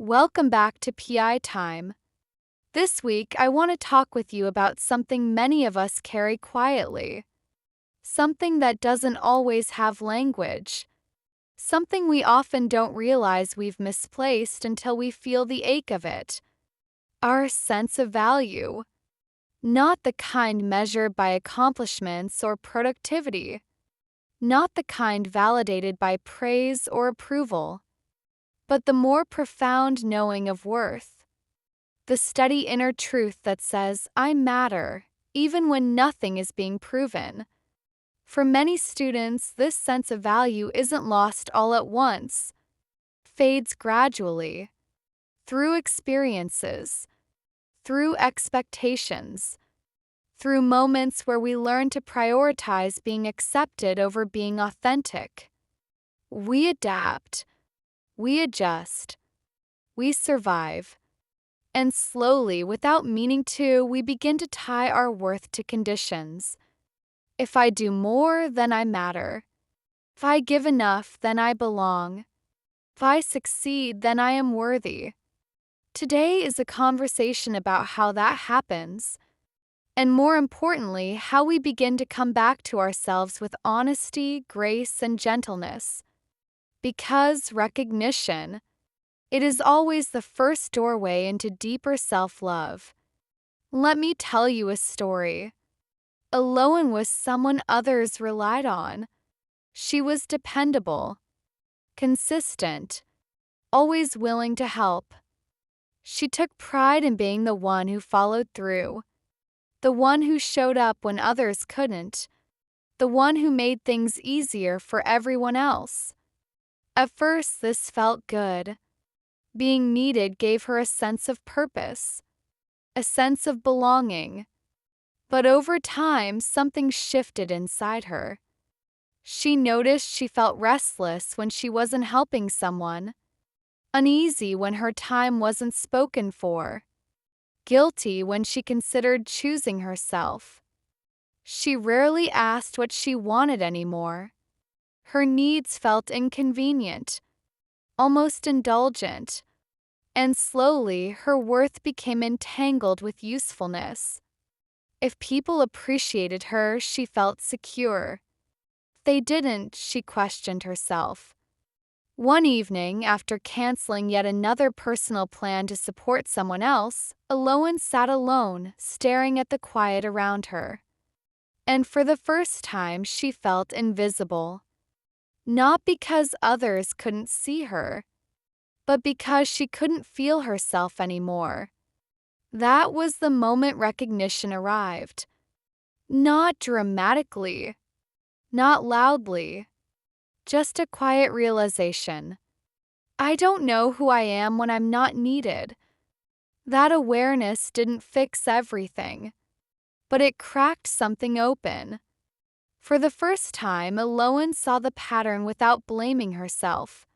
Welcome back to PI Time. This week, I want to talk with you about something many of us carry quietly. Something that doesn't always have language. Something we often don't realize we've misplaced until we feel the ache of it. Our sense of value. Not the kind measured by accomplishments or productivity. Not the kind validated by praise or approval. But the more profound knowing of worth. The steady inner truth that says, I matter, even when nothing is being proven. For many students, this sense of value isn't lost all at once, fades gradually, through experiences, through expectations, through moments where we learn to prioritize being accepted over being authentic. We adapt, we adjust, we survive. And slowly, without meaning to, we begin to tie our worth to conditions. If I do more, then I matter. If I give enough, then I belong. If I succeed, then I am worthy. Today is a conversation about how that happens, and more importantly, how we begin to come back to ourselves with honesty, grace, and gentleness. Because recognition, it is always the first doorway into deeper self-love. Let me tell you a story. Aloan was someone others relied on. She was dependable, consistent, always willing to help. She took pride in being the one who followed through, the one who showed up when others couldn't, the one who made things easier for everyone else. At first, this felt good. Being needed gave her a sense of purpose, a sense of belonging. But over time, something shifted inside her. She noticed she felt restless when she wasn't helping someone, uneasy when her time wasn't spoken for, guilty when she considered choosing herself. She rarely asked what she wanted anymore. Her needs felt inconvenient, almost indulgent, and slowly her worth became entangled with usefulness. If people appreciated her, she felt secure. If they didn't, she questioned herself. One evening, after canceling yet another personal plan to support someone else, Aloan sat alone, staring at the quiet around her. And for the first time, she felt invisible. Not because others couldn't see her, but because she couldn't feel herself anymore. That was the moment recognition arrived. Not dramatically, not loudly, just a quiet realization. I don't know who I am when I'm not needed. That awareness didn't fix everything, but it cracked something open. For the first time, Aloan saw the pattern without blaming herself.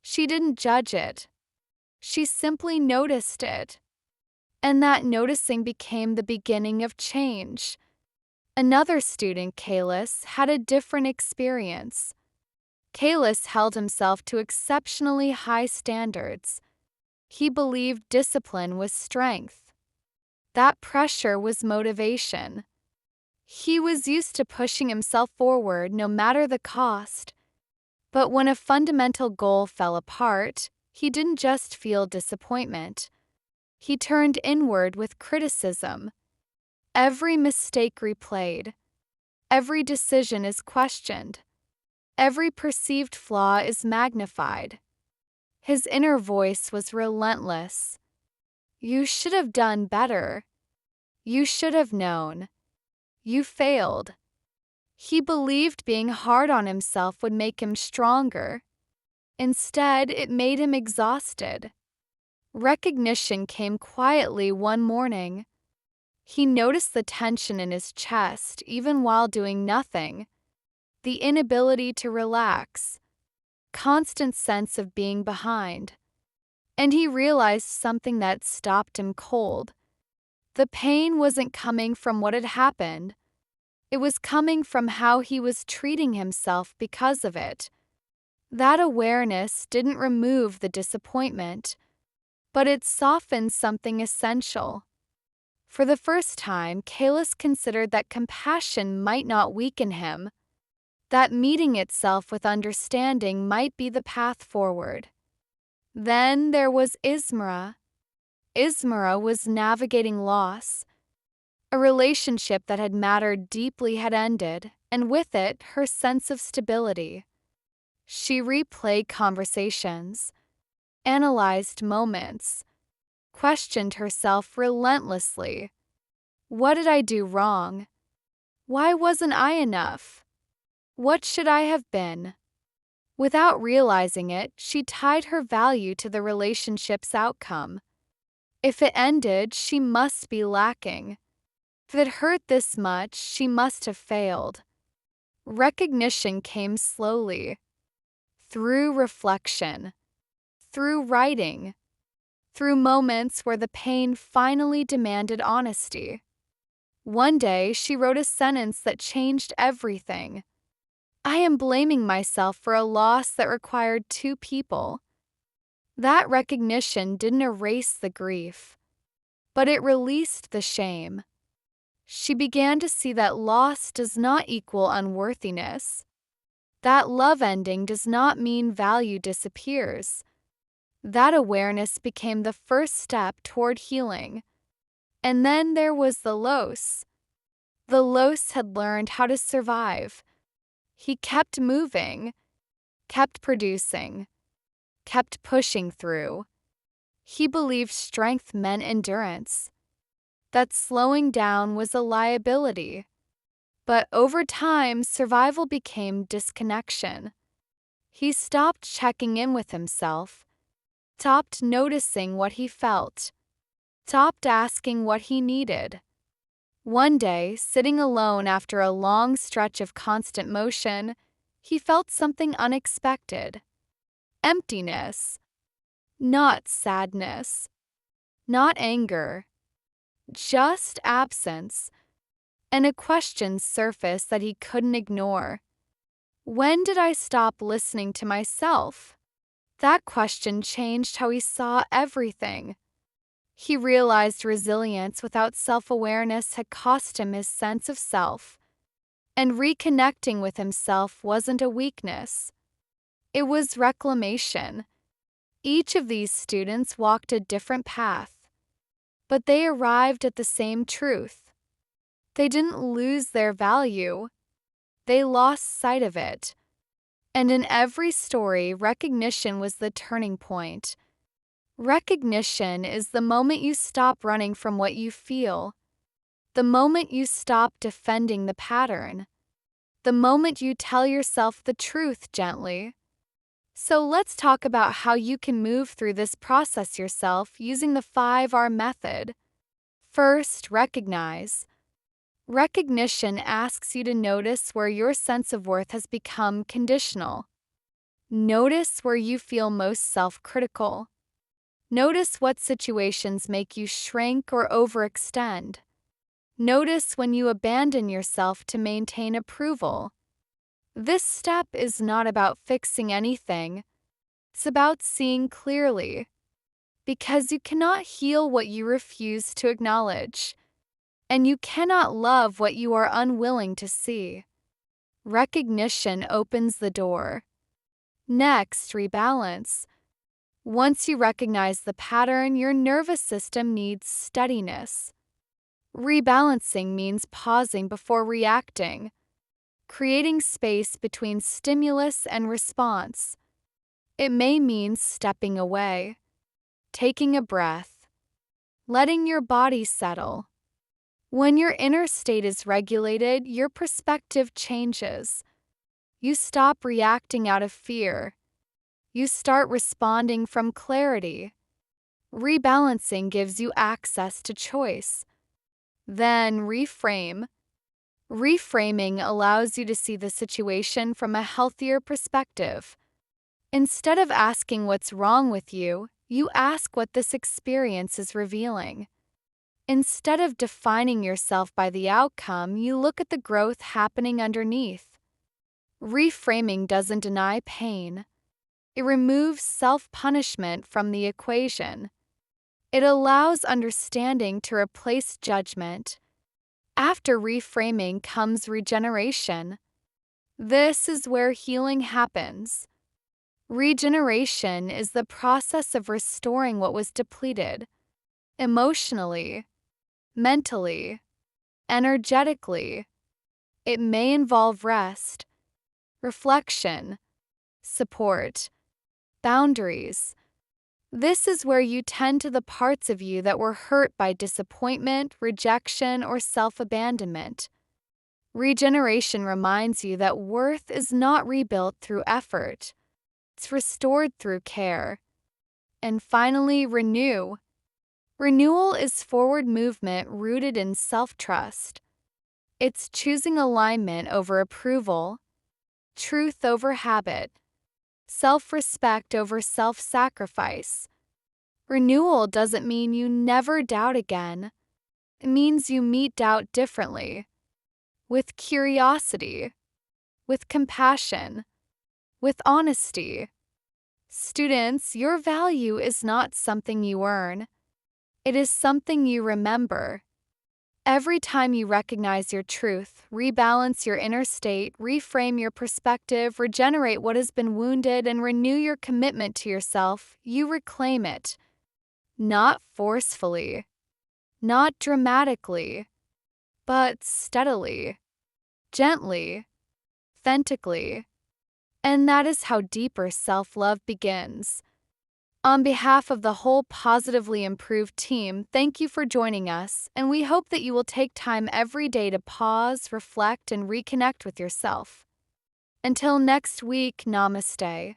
She didn't judge it. She simply noticed it. And that noticing became the beginning of change. Another student, Kalis, had a different experience. Kalis held himself to exceptionally high standards. He believed discipline was strength. That pressure was motivation. He was used to pushing himself forward no matter the cost. But when a fundamental goal fell apart, he didn't just feel disappointment. He turned inward with criticism. Every mistake replayed. Every decision is questioned. Every perceived flaw is magnified. His inner voice was relentless. You should have done better. You should have known. You failed. He believed being hard on himself would make him stronger. Instead, it made him exhausted. Recognition came quietly one morning. He noticed the tension in his chest even while doing nothing, the inability to relax, constant sense of being behind. And he realized something that stopped him cold. The pain wasn't coming from what had happened. It was coming from how he was treating himself because of it. That awareness didn't remove the disappointment, but it softened something essential. For the first time, Kalis considered that compassion might not weaken him, that meeting itself with understanding might be the path forward. Then there was Ismara. Ismara was navigating loss. A relationship that had mattered deeply had ended, and with it, her sense of stability. She replayed conversations, analyzed moments, questioned herself relentlessly. What did I do wrong? Why wasn't I enough? What should I have been? Without realizing it, she tied her value to the relationship's outcome. If it ended, she must be lacking. If it hurt this much, she must have failed. Recognition came slowly, through reflection, through writing, through moments where the pain finally demanded honesty. One day, she wrote a sentence that changed everything. I am blaming myself for a loss that required two people. That recognition didn't erase the grief, but it released the shame. She began to see that loss does not equal unworthiness. That love ending does not mean value disappears. That awareness became the first step toward healing. And then there was the Los. The Los had learned how to survive. He kept moving, kept producing, kept pushing through. He believed strength meant endurance, that slowing down was a liability. But over time, survival became disconnection. He stopped checking in with himself, stopped noticing what he felt, stopped asking what he needed. One day, sitting alone after a long stretch of constant motion, he felt something unexpected. Emptiness. Not sadness. Not anger. Just absence. And a question surfaced that he couldn't ignore. When did I stop listening to myself? That question changed how he saw everything. He realized resilience without self-awareness had cost him his sense of self. And reconnecting with himself wasn't a weakness. It was reclamation. Each of these students walked a different path, but they arrived at the same truth. They didn't lose their value. They lost sight of it. And in every story, recognition was the turning point. Recognition is the moment you stop running from what you feel, the moment you stop defending the pattern, the moment you tell yourself the truth gently. So let's talk about how you can move through this process yourself using the 5R method. First, recognize. Recognition asks you to notice where your sense of worth has become conditional. Notice where you feel most self-critical. Notice what situations make you shrink or overextend. Notice when you abandon yourself to maintain approval. This step is not about fixing anything. It's about seeing clearly. Because you cannot heal what you refuse to acknowledge. And you cannot love what you are unwilling to see. Recognition opens the door. Next, rebalance. Once you recognize the pattern, your nervous system needs steadiness. Rebalancing means pausing before reacting, creating space between stimulus and response. It may mean stepping away, taking a breath, letting your body settle. When your inner state is regulated, your perspective changes. You stop reacting out of fear. You start responding from clarity. Rebalancing gives you access to choice. Then reframe. Reframing allows you to see the situation from a healthier perspective. Instead of asking what's wrong with you, you ask what this experience is revealing. Instead of defining yourself by the outcome, you look at the growth happening underneath. Reframing doesn't deny pain. It removes self-punishment from the equation. It allows understanding to replace judgment. After reframing comes regeneration. This is where healing happens. Regeneration is the process of restoring what was depleted, emotionally, mentally, energetically. It may involve rest, reflection, support, boundaries. This is where you tend to the parts of you that were hurt by disappointment, rejection, or self-abandonment. Regeneration reminds you that worth is not rebuilt through effort. It's restored through care. And finally, renew. Renewal is forward movement rooted in self-trust. It's choosing alignment over approval, truth over habit, self-respect over self-sacrifice. Renewal doesn't mean you never doubt again. It means you meet doubt differently, with curiosity, with compassion, with honesty. Students, your value is not something you earn. It is something you remember. Every time you recognize your truth, rebalance your inner state, reframe your perspective, regenerate what has been wounded, and renew your commitment to yourself, you reclaim it. Not forcefully, not dramatically, but steadily, gently, authentically. And that is how deeper self-love begins. On behalf of the whole Positively Improved team, thank you for joining us, and we hope that you will take time every day to pause, reflect, and reconnect with yourself. Until next week, namaste.